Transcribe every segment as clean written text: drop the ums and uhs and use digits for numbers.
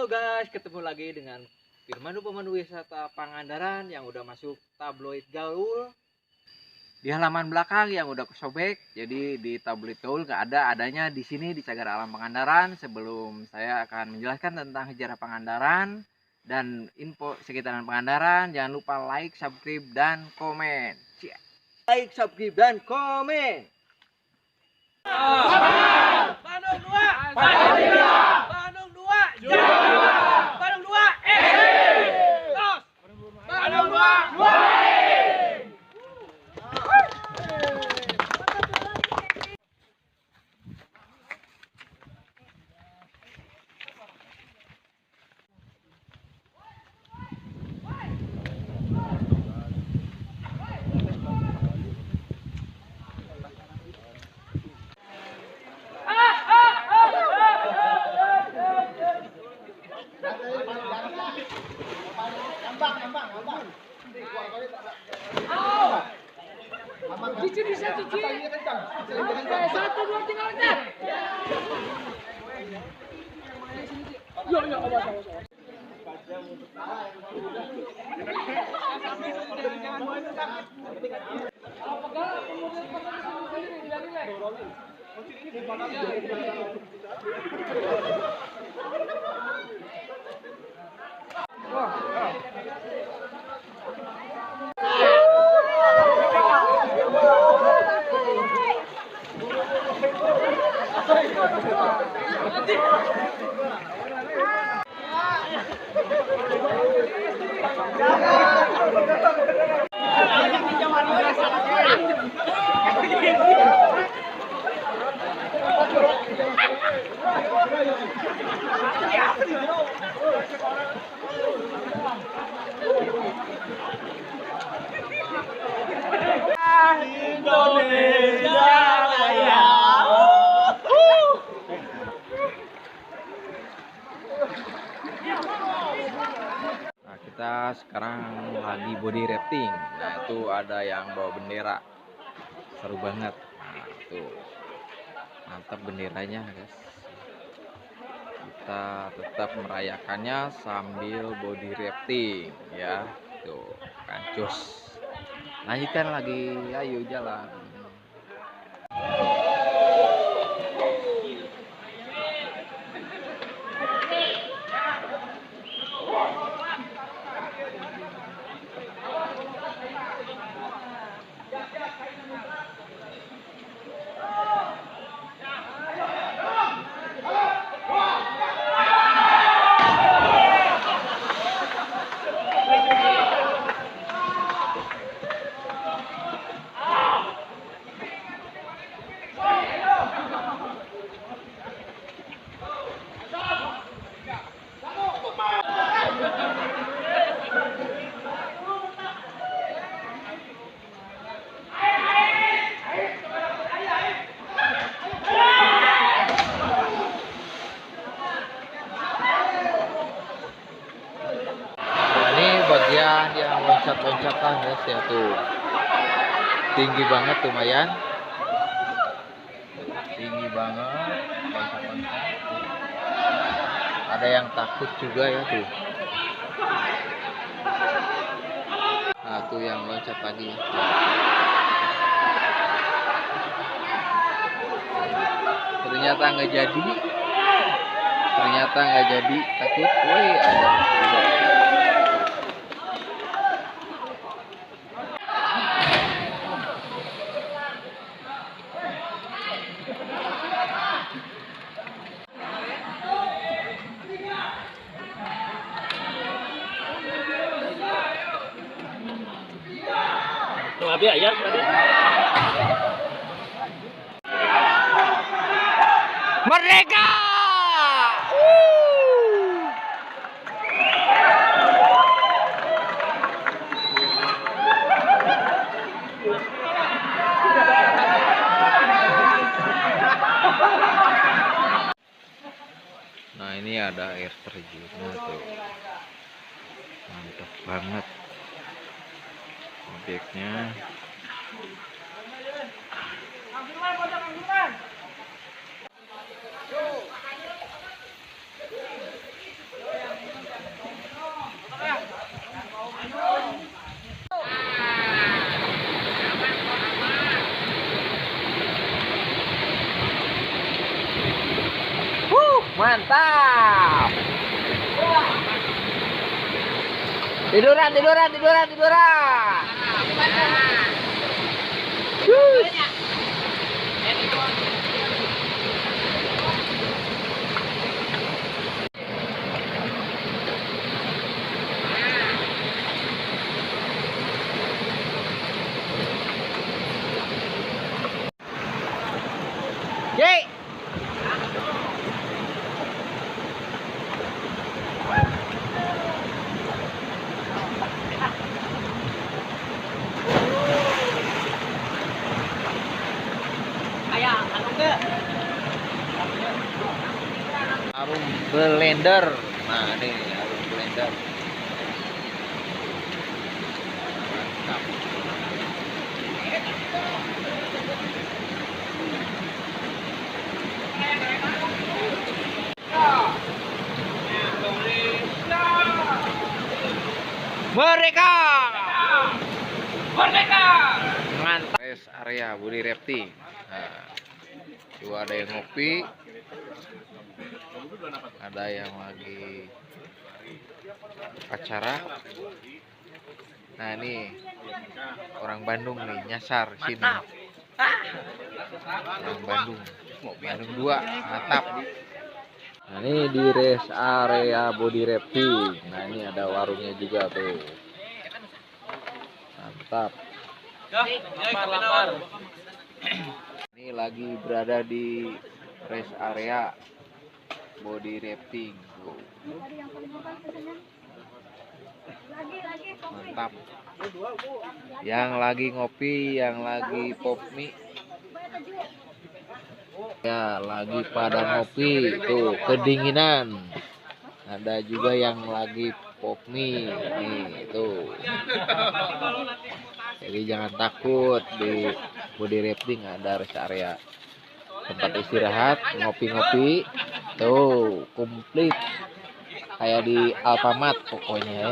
guys, ketemu lagi dengan Firman, pemandu wisata Pangandaran yang udah masuk tabloid gaul. Di halaman belakang yang udah kesobek, jadi di tabloid gaul nggak ada, adanya di sini di Cagar Alam Pangandaran. Sebelum saya akan menjelaskan tentang sejarah Pangandaran dan info sekitaran Pangandaran, jangan lupa like, subscribe, dan komen. Like, subscribe, dan komen. Bandung 2, Bandung 2, Bandung 2, tos, Bandung 2. Cici satu cici. Satu dua tiga aja. Yo yo awas. Indonesia Raya. Nah, kita sekarang lagi body rafting. Nah, itu ada yang bawa bendera. Seru banget. Nah, tuh. Mantap benderanya, guys. Kita tetap merayakannya sambil body rafting ya. Tuh, kan cus. Lanjutkan lagi. Ayo jalan. Bagian yang loncat-loncatan guys ya, tuh tinggi banget, lumayan tinggi banget, loncat-loncat. Ada yang takut juga ya tuh. Nah tuh yang loncat lagi. Ternyata nggak jadi, takut. Woi, ada juga. Ngabi ayam tadi. Merdeka! Nah ini ada air terjunnya tuh, mantap banget objeknya. Mantap. Tiduran. Jay. Arum blender. Nah, ini arum blender. Mantap. Merdeka. Mantap. Rest area Budi Repti. Nah, tuh ada yang ngopi, ada yang lagi acara. Nah, ini orang Bandung nih nyasar sini. Orang Bandung 2, mantap. Nah, ini di rest area Budi Repti. Nah, ini ada warungnya juga tuh. Mantap. Ini lagi berada di rest area Budi Repti. Mantap. Yang lagi ngopi, yang lagi pop mie. Ya, lagi pada ngopi tuh, kedinginan. Ada juga yang lagi pop mie nih tuh. Jadi jangan takut, di Budi Repti ada rest area tempat istirahat, ngopi-ngopi tuh, komplit kayak di Alfamart pokoknya ya.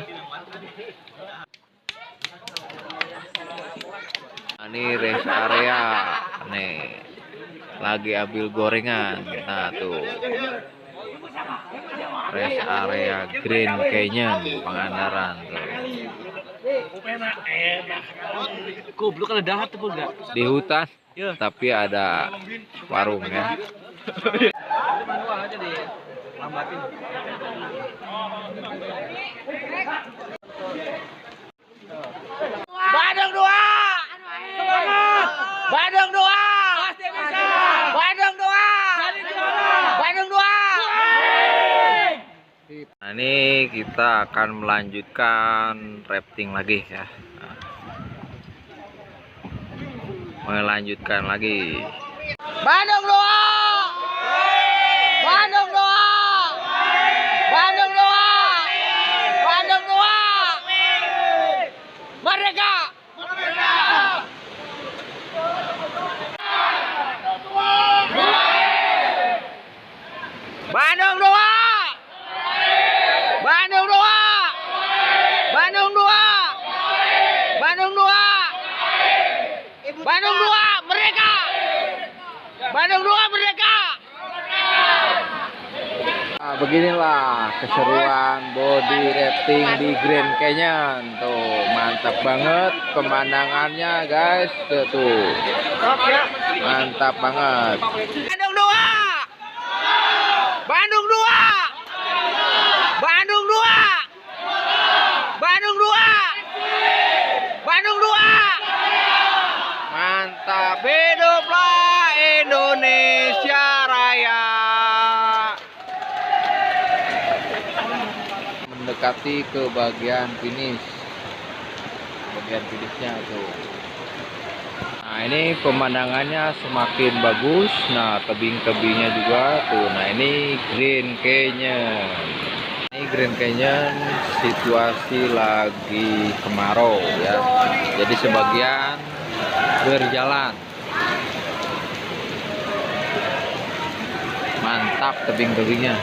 Nah, ini rest area nih, lagi ambil gorengan. Nah tuh, rest area Grand Canyon Pangandaran tuh. Goblok ada dahat tuh enggak? Di hutan, tapi ada warung ya. Manual aja deh. Lambatin. Bandung 2. Semangat. Bandung 2. Pasti bisa. Bandung 2. Jadi juara. Bandung 2. Nah, ini kita akan melanjutkan rafting lagi ya. Nah, melanjutkan lagi. Bandung 2. Bandung 2. Bandung 2. Bandung 2. Merdeka. Bandung 2. Bandung 2. Bandung 2. Bandung 2. Bandung 2 merdeka. Bandung 2 merdeka. Nah, beginilah keseruan body rafting di Grand Canyon tuh, mantap banget pemandangannya guys tuh, mantap banget. Bandung 2. Bandung 2. Bandung 2. Bandung 2. Bandung 2. Mantap, hiduplah Indonesia Raya. Mendekati ke bagian finish. Bagian finishnya tuh. Nah, ini pemandangannya semakin bagus. Nah, tebing-tebingnya juga tuh. Nah, ini Grand Canyon. Ini Grand Canyon situasi lagi kemarau ya. Jadi sebagian berjalan. Mantap tebing-tebingnya.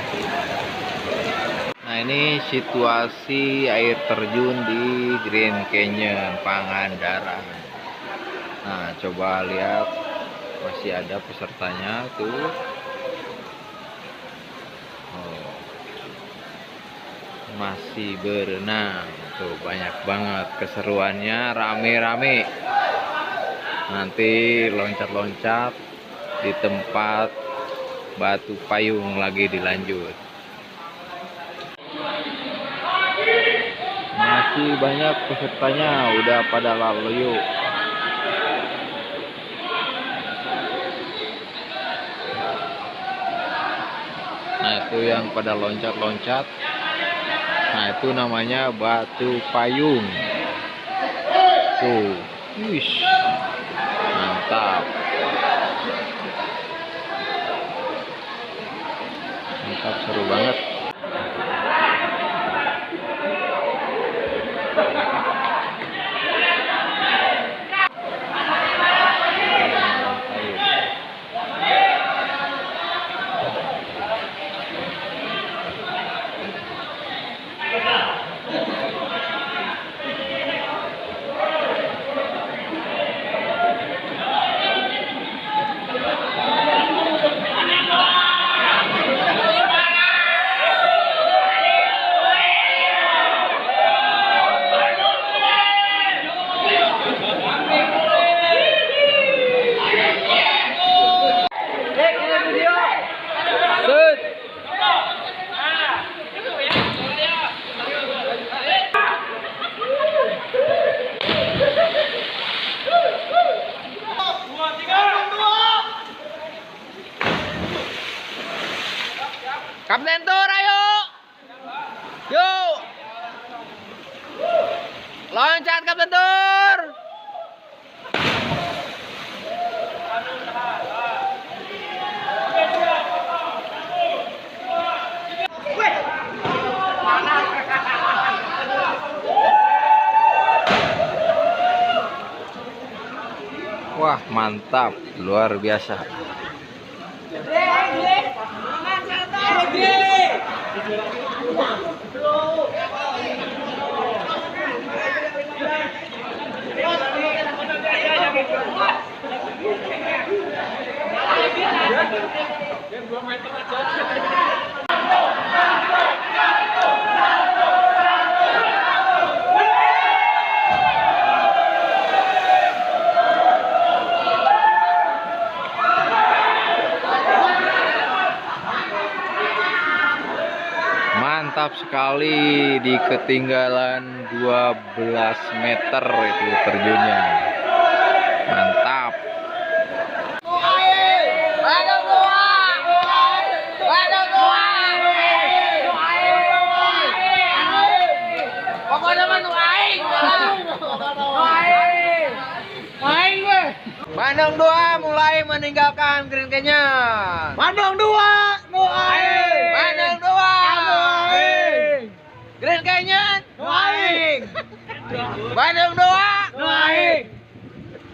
Nah, ini situasi air terjun di Grand Canyon Pangandaran. Nah, coba lihat, masih ada pesertanya tuh. masih berenang. Tuh banyak banget keseruannya, rame-rame. Nanti loncat-loncat di tempat batu payung lagi dilanjut. Masih banyak pesertanya, udah pada lalu yuk. Nah itu yang pada loncat-loncat. Nah itu namanya batu payung. Tuh, wish, mantap. Mantap, seru banget. Kapten Tur, ayo! Yuk! Loncat Kapten Tur! Wah, mantap, luar biasa. Mantap sekali, di ketinggalan 12 meter itu terjunnya. Mantap. Bandung 2 mulai meninggalkan Grand Canyon. Bandung 2, no aing. Bandung 2. Grand Canyon, No aing. Bandung 2. No aing.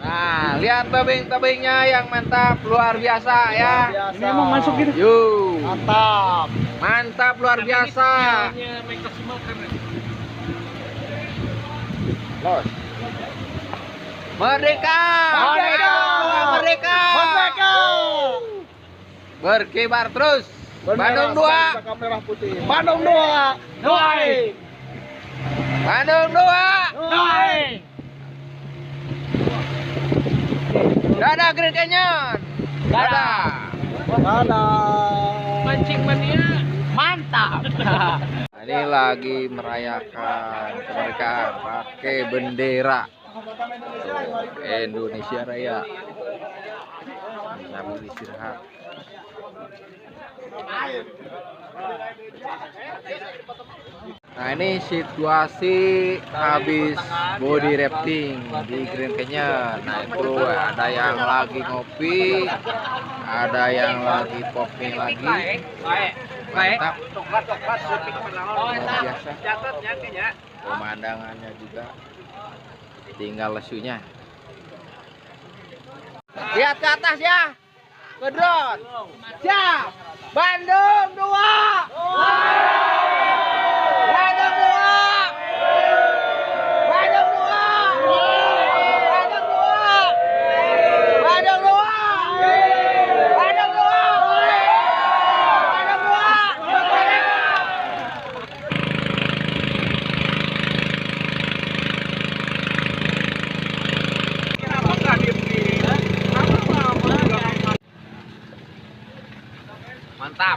Nah, lihat tebing-tebingnya yang mantap, luar biasa ya. Ini emang masuk gitu. Yuk. Mantap. Mantap, luar biasa. Los. Merdeka! Merdeka! Merdeka! Merdeka! Berkibar terus. Bandung 2. Saka merah putih. Bandung 2. No aing. Bandung 2. No aing. Dadah Grand Canyon. Dadah. Dadah. Mancing mania. Mantap. Nah, ini lagi merayakan kemerdekaan pakai bendera Indonesia Raya sambil istirahat. Nah ini situasi habis body rafting di Grand Canyon. Nah itu ada yang lagi ngopi, ada yang lagi popping lagi. Mantap, luar biasa. Pemandangannya juga, tinggal lesunya. Lihat ke atas ya, ke drone. Siap. Bandung 2. Bandung 2. Bandung 2. Bandung 2. Bandung 2. Bandung 2. Bandung 2.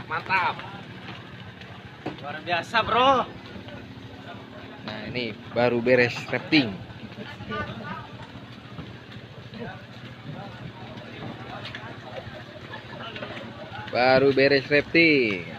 mantap. Luar biasa, bro. Nah, ini baru beres rafting. Baru beres rafting.